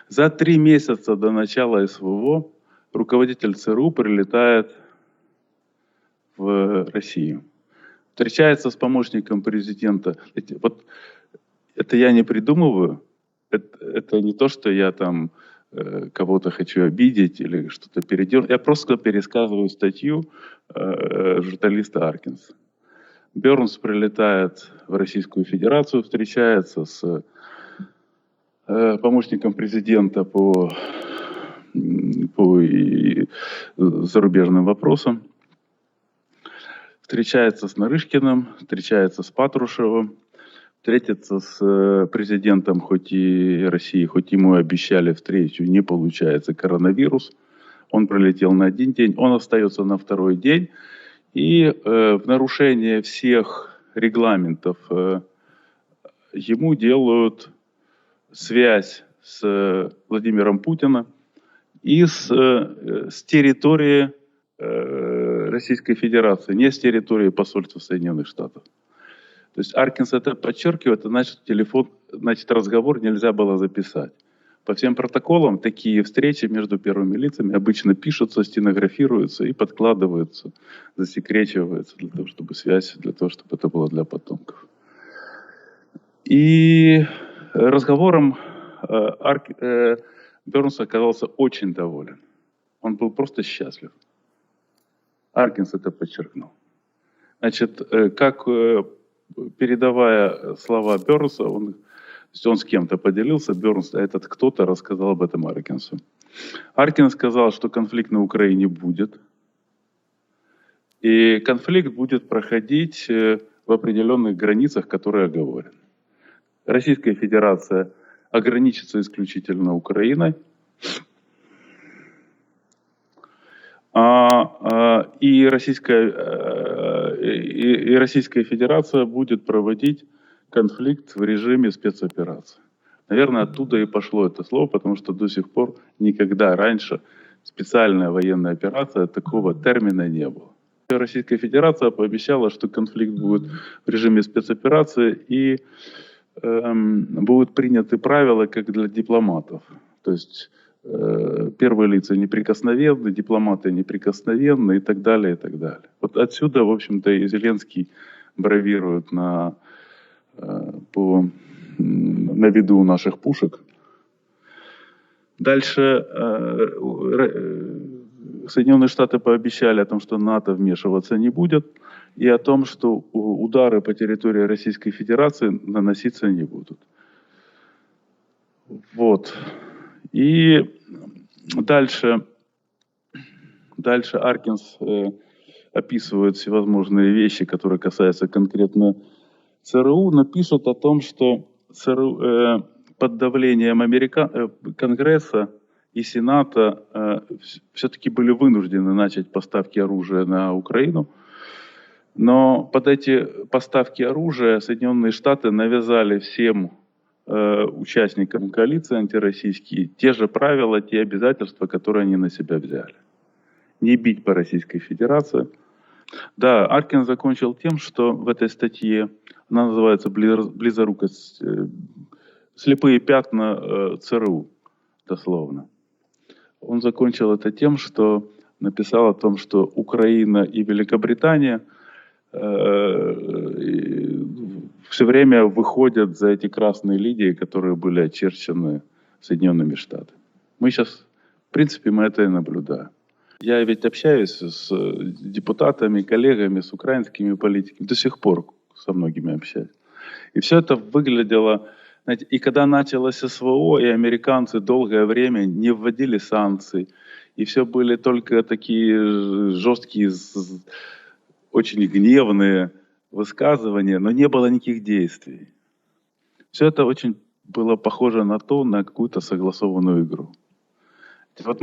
За 3 месяца до начала СВО руководитель ЦРУ прилетает в Россию. Встречается с помощником президента. Вот это я не придумываю. Это не то, что я там кого-то хочу обидеть или что-то переделать. Я просто пересказываю статью журналиста Аркинса. Бернс прилетает в Российскую Федерацию, встречается с помощником президента по зарубежным вопросам, встречается с Нарышкиным, встречается с Патрушевым, встретиться с президентом хоть и России, хоть ему обещали встречу, не получается, коронавирус. Он прилетел на 1 день, он остается на 2-й день. И в нарушение всех регламентов ему делают связь с Владимиром Путиным и с территории Российской Федерации, не с территории посольства Соединенных Штатов. То есть Аркинс это подчеркивает, значит разговор нельзя было записать. По всем протоколам такие встречи между первыми лицами обычно пишутся, стенографируются и подкладываются, засекречиваются для того, чтобы связь, для того, чтобы это было для потомков. И разговором Бернс оказался очень доволен. Он был просто счастлив. Аркинс это подчеркнул. Значит, как передавая слова Бернса, он с кем-то поделился, Бернс, а этот кто-то рассказал об этом Аркинсу. Аркинс сказал, что конфликт на Украине будет. И конфликт будет проходить в определенных границах, которые оговорены. Российская Федерация ограничится исключительно Украиной. И Российская Федерация будет проводить конфликт в режиме спецоперации. Наверное, оттуда и пошло это слово, потому что до сих пор никогда раньше специальная военная операция, такого термина не было. Российская Федерация пообещала, что конфликт будет в режиме спецоперации и будут приняты правила, как для дипломатов. То есть первые лица неприкосновенны, дипломаты неприкосновенны и так далее, и так далее. Вот отсюда, в общем-то, и Зеленский бравирует на виду у наших пушек. Дальше Соединенные Штаты пообещали о том, что НАТО вмешиваться не будет, и о том, что удары по территории Российской Федерации наноситься не будут. Вот. И дальше Аркинс описывает всевозможные вещи, которые касаются конкретно ЦРУ, но пишет о том, что ЦРУ под давлением Конгресса и Сената все-таки были вынуждены начать поставки оружия на Украину. Но под эти поставки оружия Соединенные Штаты навязали всем участникам коалиции антироссийские те же правила, те обязательства, которые они на себя взяли. Не бить по Российской Федерации. Да, Аркин закончил тем, что в этой статье, она называется «Близорукость», «Слепые пятна ЦРУ», дословно. Он закончил это тем, что написал о том, что Украина и Великобритания все время выходят за эти красные линии, которые были очерчены Соединенными Штатами. Мы сейчас, в принципе, мы это и наблюдаем. Я ведь общаюсь с депутатами, коллегами, с украинскими политиками, до сих пор со многими общаюсь. И все это выглядело, знаете, и когда началось СВО, и американцы долгое время не вводили санкций, и все были только такие жесткие, очень гневные высказывания, но не было никаких действий. Все это очень было похоже на какую-то согласованную игру. Вот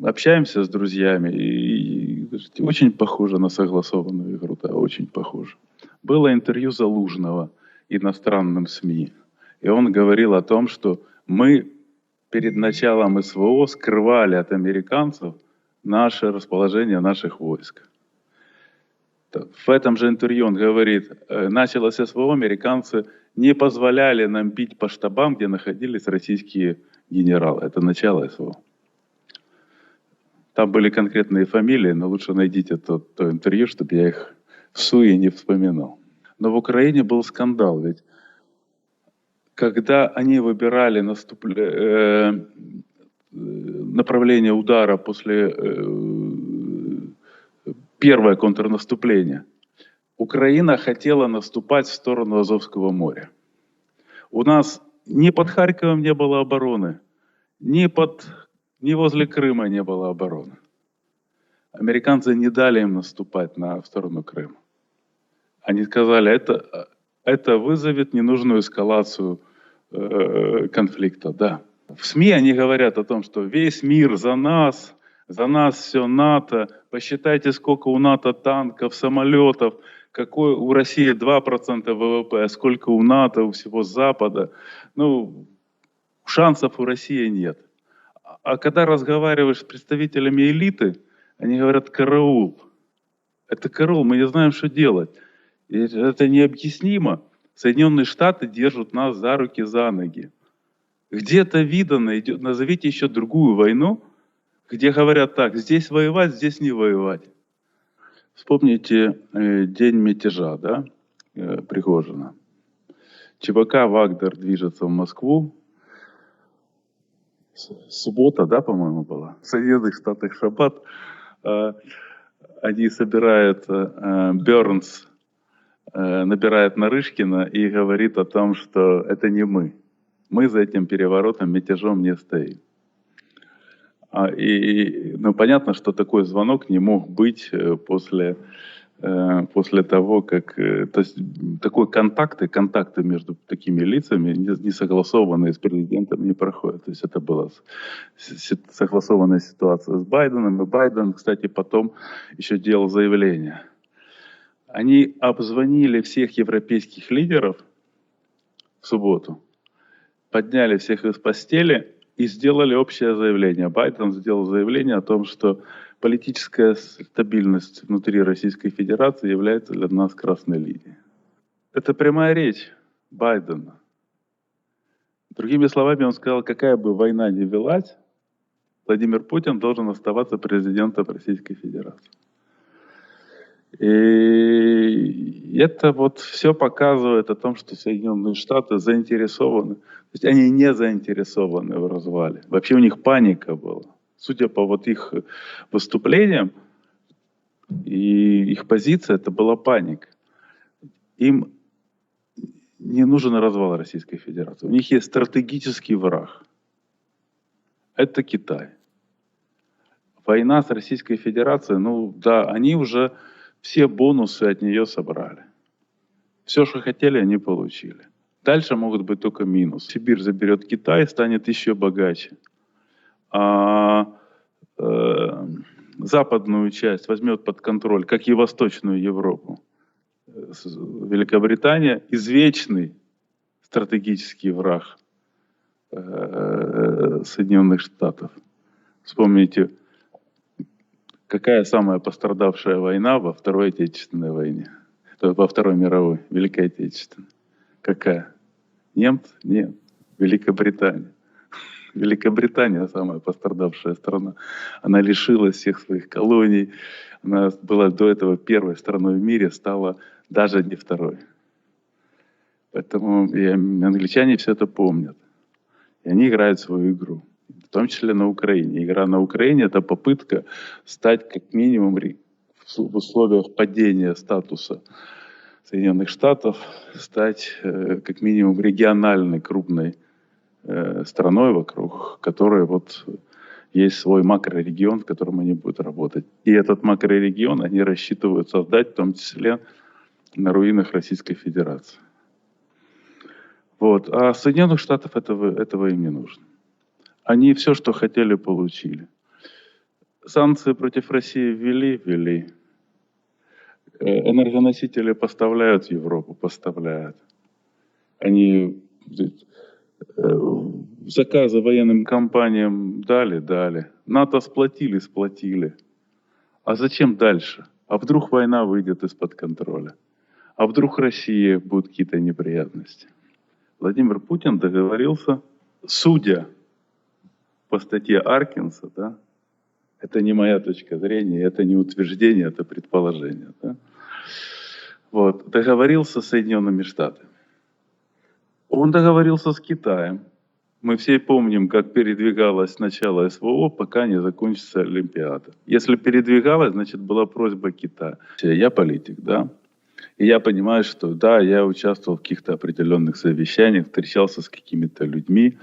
общаемся с друзьями, и очень похоже на согласованную игру, да, очень похоже. Было интервью Залужного иностранным СМИ, и он говорил о том, что мы перед началом СВО скрывали от американцев наше расположение наших войск. В этом же интервью он говорит, началось СВО, американцы не позволяли нам бить по штабам, где находились российские генералы. Это начало СВО. Там были конкретные фамилии, но лучше найдите то интервью, чтобы я их в суе не вспоминал. Но в Украине был скандал, ведь когда они выбирали направление удара после первое контрнаступление, Украина хотела наступать в сторону Азовского моря. У нас ни под Харьковом не было обороны, ни возле Крыма не было обороны. Американцы не дали им наступать в сторону Крыма. Они сказали, это вызовет ненужную эскалацию конфликта. Да. В СМИ они говорят о том, что весь мир за нас все НАТО, посчитайте, сколько у НАТО танков, самолетов, какой у России 2% ВВП, а сколько у НАТО, у всего Запада. Ну, шансов у России нет. А когда разговариваешь с представителями элиты, они говорят, караул. Это караул, мы не знаем, что делать. И это необъяснимо. Соединенные Штаты держат нас за руки, за ноги. Где-то видано, назовите еще другую войну, где говорят так, здесь воевать, здесь не воевать. Вспомните день мятежа, да, Пригожина. ЧВК «Вагнер» движется в Москву. Суббота, да, по-моему, была. В Соединенных Штатах шаббат. Они собирают, Бернс набирает Нарышкина и говорит о том, что это не мы. Мы за этим переворотом, мятежом не стоим. Ну, понятно, что такой звонок не мог быть после того, как... То есть такой контакты между такими лицами, не согласованные с президентом, не проходят. То есть это была согласованная ситуация с Байденом, и Байден, кстати, потом еще делал заявление. Они обзвонили всех европейских лидеров в субботу, подняли всех из постели и сделали общее заявление. Байден сделал заявление о том, что политическая стабильность внутри Российской Федерации является для нас красной линией. Это прямая речь Байдена. Другими словами, он сказал, какая бы война ни велась, Владимир Путин должен оставаться президентом Российской Федерации. И это вот все показывает о том, что Соединенные Штаты заинтересованы. То есть они не заинтересованы в развале. Вообще у них паника была. Судя по вот их выступлениям и их позиция, это была паника. Им не нужен развал Российской Федерации. У них есть стратегический враг. Это Китай. Война с Российской Федерацией, ну да, они уже все бонусы от нее собрали. Все, что хотели, они получили. Дальше могут быть только минус. Сибирь заберет Китай, станет еще богаче. А западную часть возьмет под контроль, как и Восточную Европу. Великобритания извечный стратегический враг Соединенных Штатов. Вспомните, какая самая пострадавшая война во Второй Отечественной войне? Во Второй мировой, Великой Отечественной. Какая? Немцы? Нет. Великобритания. Великобритания самая пострадавшая страна. Она лишилась всех своих колоний. Она была до этого первой страной в мире, стала даже не второй. Поэтому и англичане все это помнят. И они играют свою игру. В том числе на Украине. Игра на Украине – это попытка стать как минимум в условиях падения статуса Соединенных Штатов, стать как минимум региональной крупной страной, вокруг которой вот есть свой макрорегион, в котором они будут работать. И этот макрорегион они рассчитывают создать в том числе на руинах Российской Федерации. Вот. А Соединенных Штатов этого им не нужно. Они все, что хотели, получили. Санкции против России ввели. Энергоносители поставляют в Европу, поставляют. Они заказы военным компаниям дали. НАТО сплотили. А зачем дальше? А вдруг война выйдет из-под контроля? А вдруг России будут какие-то неприятности? Владимир Путин договорился, судя по статье Аркинса, да, это не моя точка зрения, это не утверждение, это предположение, да, вот, договорился с Соединенными Штатами. Он договорился с Китаем. Мы все помним, как передвигалось начало СВО, пока не закончится Олимпиада. Если передвигалось, значит, была просьба Китая. Я политик, да, и я понимаю, что да, я участвовал в каких-то определенных совещаниях, встречался с какими-то людьми,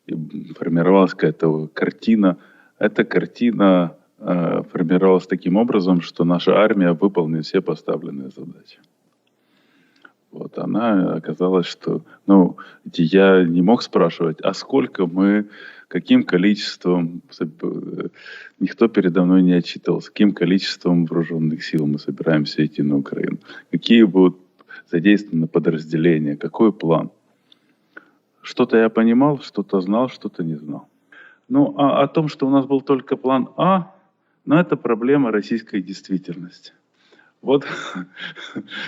и формировалась какая-то картина. Эта картина формировалась таким образом, что наша армия выполнит все поставленные задачи. Вот, она оказалась, что, ну, я не мог спрашивать, а сколько мы, каким количеством, никто передо мной не отчитывался, каким количеством вооруженных сил мы собираемся идти на Украину, какие будут задействованы подразделения, какой план. Что-то я понимал, что-то знал, что-то не знал. Ну, а о том, что у нас был только план А, ну, это проблема российской действительности. Вот,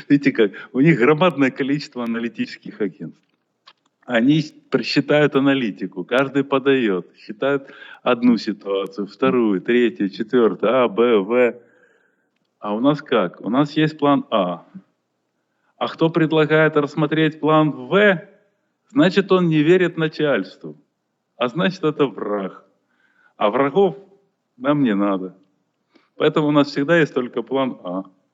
видите как, у них громадное количество аналитических агентств. Они считают аналитику, каждый подает, считает одну ситуацию, вторую, третью, четвертую, А, Б, В. А у нас как? У нас есть план А. А кто предлагает рассмотреть план В, значит, он не верит начальству. А значит, это враг. А врагов нам не надо. Поэтому у нас всегда есть только план А.